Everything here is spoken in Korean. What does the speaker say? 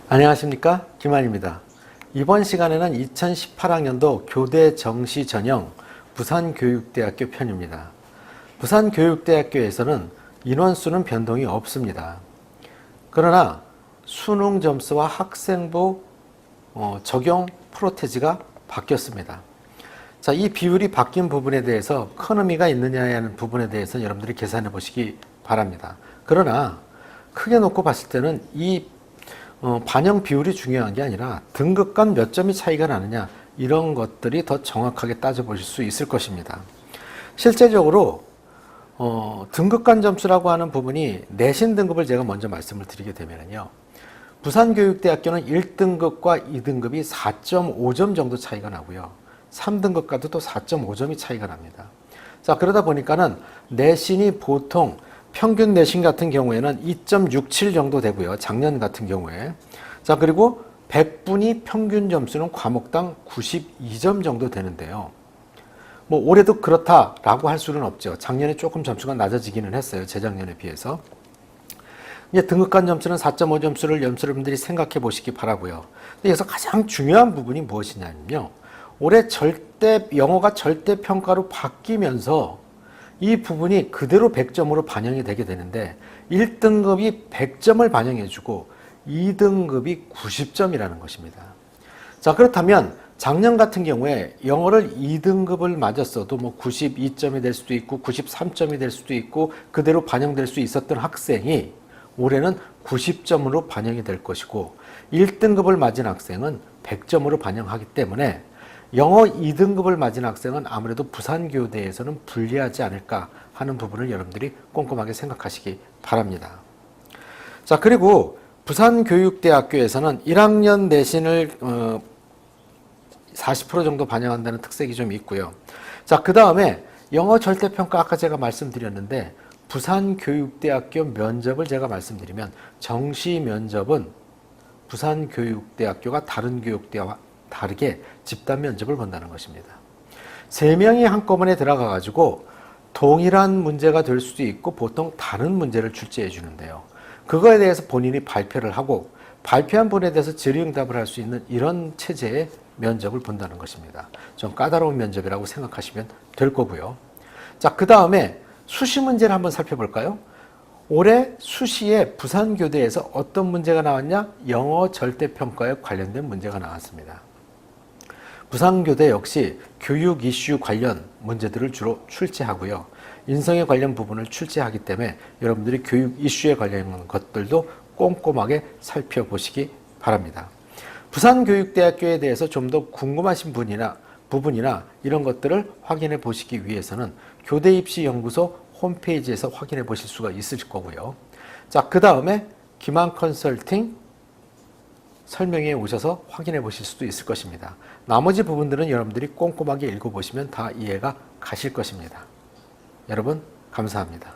안녕하십니까, 김한입니다. 이번 시간에는 2018학년도 교대 정시 전형 부산교육대학교 편입니다. 부산교육대학교에서는 인원수는 변동이 없습니다. 그러나 수능 점수와 학생부 적용 프로테지가 바뀌었습니다. 자, 이 비율이 바뀐 부분에 대해서 큰 의미가 있느냐에 하는 부분에 대해서 여러분들이 계산해 보시기 바랍니다. 그러나 크게 놓고 봤을 때는 이 반영 비율이 중요한 게 아니라 등급 간 몇 점이 차이가 나느냐, 이런 것들이 더 정확하게 따져보실 수 있을 것입니다. 실제적으로 등급 간 점수라고 하는 부분이 내신 등급을 제가 먼저 말씀을 드리게 되면요, 부산교육대학교는 1등급과 2등급이 4.5점 정도 차이가 나고요, 3등급과도 또 4.5점이 차이가 납니다. 자, 그러다 보니까는 내신이 보통 평균 내신 같은 경우에는 2.67 정도 되고요, 작년 같은 경우에. 자, 그리고 100분위 평균 점수는 과목당 92점 정도 되는데요. 뭐 올해도 그렇다라고 할 수는 없죠. 작년에 조금 점수가 낮아지기는 했어요, 재작년에 비해서. 이제 등급간 점수는 4.5 점수를 여러분들이 생각해 보시기 바라고요. 근데 여기서 가장 중요한 부분이 무엇이냐면요, 올해 영어가 절대 평가로 바뀌면서 이 부분이 그대로 100점으로 반영이 되게 되는데, 1등급이 100점을 반영해주고 2등급이 90점이라는 것입니다. 자, 그렇다면 작년 같은 경우에 영어를 2등급을 맞았어도 뭐 92점이 될 수도 있고 93점이 될 수도 있고 그대로 반영될 수 있었던 학생이 올해는 90점으로 반영이 될 것이고, 1등급을 맞은 학생은 100점으로 반영하기 때문에 영어 2등급을 맞은 학생은 아무래도 부산교대에서는 불리하지 않을까 하는 부분을 여러분들이 꼼꼼하게 생각하시기 바랍니다. 자, 그리고 부산교육대학교에서는 1학년 내신을 40% 정도 반영한다는 특색이 좀 있고요. 자, 그 다음에 영어 절대평가, 아까 제가 말씀드렸는데 부산교육대학교 면접을 제가 말씀드리면, 정시 면접은 부산교육대학교가 다른 교육대와 다르게 집단 면접을 본다는 것입니다. 3명이 한꺼번에 들어가 가지고 동일한 문제가 될 수도 있고 보통 다른 문제를 출제해 주는데요, 그거에 대해서 본인이 발표를 하고 발표한 분에 대해서 질의응답을 할 수 있는 이런 체제의 면접을 본다는 것입니다. 좀 까다로운 면접이라고 생각하시면 될 거고요. 자, 그 다음에 수시 문제를 한번 살펴볼까요? 올해 수시에 부산교대에서 어떤 문제가 나왔냐? 영어 절대평가에 관련된 문제가 나왔습니다. 부산교대 역시 교육 이슈 관련 문제들을 주로 출제하고요, 인성에 관련 부분을 출제하기 때문에 여러분들이 교육 이슈에 관련된 것들도 꼼꼼하게 살펴보시기 바랍니다. 부산교육대학교에 대해서 좀 더 궁금하신 부분이나 이런 것들을 확인해 보시기 위해서는 교대입시연구소 홈페이지에서 확인해 보실 수가 있을 거고요. 자, 그 다음에 김한 컨설팅 설명에 오셔서 확인해 보실 수도 있을 것입니다. 나머지 부분들은 여러분들이 꼼꼼하게 읽어보시면 다 이해가 가실 것입니다. 여러분, 감사합니다.